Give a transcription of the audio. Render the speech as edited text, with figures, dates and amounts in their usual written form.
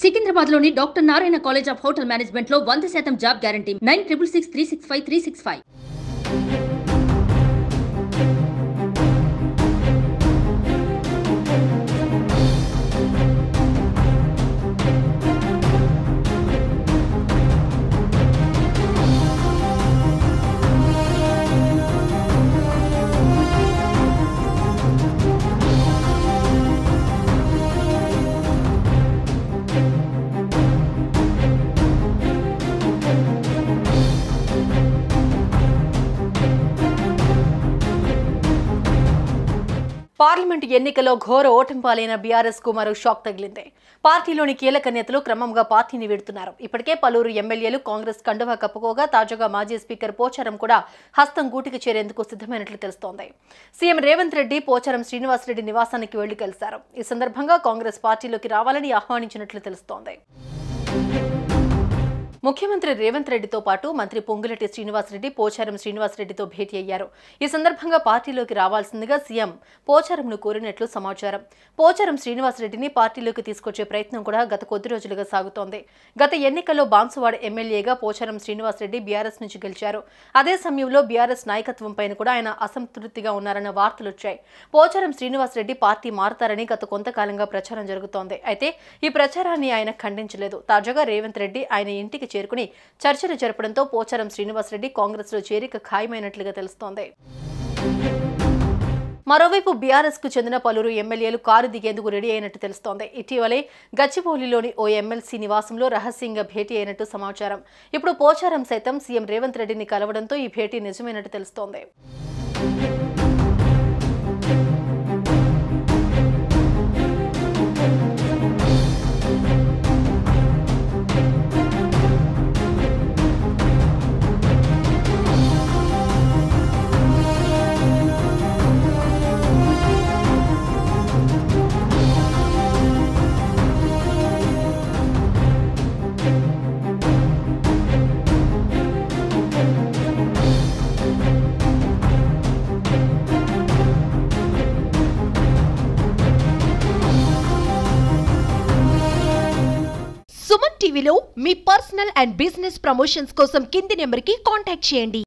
సికింద్రాబాద్లోని doctor Narayana college of hotel మేనేజ్మెంట్లో 100% job guarantee 966365 365. Parliament ఎన్నికల్లో ఘోర ఓటమి పాలైన బీఆర్ఎస్ కు మరో షాక్ తగిలింది. పార్టీలోని కీలక నేతలు క్రమంగా పార్టీని వీడుతున్నారు. ఇప్పటికే పలువురు ఎమ్మెల్యేలు కాంగ్రెస్ కండువా కప్పుకోగా తాజాగా మాజీ స్పీకర్ పోచారం కూడా హస్తం గూటికి చేరేందుకు సిద్ధమైనట్లు తెలుస్తోంది. సీఎం రేవంత్ రెడ్డి పోచారం శ్రీనివాసరెడ్డి నివాసానికి వెళ్లి కలిశారు. ఈ సందర్భంగా కాంగ్రెస్ పార్టీలోకి రావాలని ఆహ్వానించినట్లు తెలుస్తోంది. ముఖ్యమంత్రి రేవంత్ రెడ్డితో పాటు మంత్రి పొంగులేటి శ్రీనివాసరెడ్డి పోచారం శ్రీనివాసరెడ్డితో భేటీ అయ్యారు. ఈ సందర్భంగా పార్టీలోకి రావాల్సిందిగా సీఎం పోచారంను కోరినట్లు సమాచారం. పోచారం శ్రీనివాసరెడ్డిని పార్టీలోకి తీసుకొచ్చే ప్రయత్నం కూడా గత కొద్ది రోజులుగా సాగుతోంది. గత ఎన్నికల్లో బాన్సువాడ ఎమ్మెల్యేగా పోచారం శ్రీనివాసరెడ్డి బీఆర్ఎస్ నుంచి గెలిచారు. అదే సమయంలో బీఆర్ఎస్ నాయకత్వంపై కూడా ఆయన అసంతృప్తిగా ఉన్నారన్న వార్తలొచ్చాయి. పోచారం శ్రీనివాసరెడ్డి పార్టీ మారతారని గత కొంతకాలంగా ప్రచారం జరుగుతోంది. అయితే ఈ ప్రచారాన్ని ఆయన ఖండించలేదు. తాజాగా రేవంత్ రెడ్డి ఆయన ఇంటికి చేరుకుని చర్చలు జరపడంతో పోచారం శ్రీనివాసరెడ్డి కాంగ్రెస్ లో చేరిక ఖాయమైనట్లుగా తెలుస్తోంది. మరోవైపు బీఆర్ఎస్ కు చెందిన పలువురు ఎమ్మెల్యేలు కారు దిగేందుకు రెడీ అయినట్టు తెలుస్తోంది. ఇటీవలే గచ్చిబౌలిలోని ఓ ఎమ్మెల్సీ నివాసంలో రహస్యంగా భేటీ అయినట్టు సమాచారం. ఇప్పుడు పోచారం సైతం సీఎం రేవంత్ రెడ్డిని కలవడంతో ఈ భేటీ నిజమైనట్టు తెలుస్తోంది. సుమన్ టీవీలో మీ పర్సనల్ అండ్ బిజినెస్ ప్రమోషన్స్ కోసం కింది నెంబర్కి కాంటాక్ట్ చేయండి.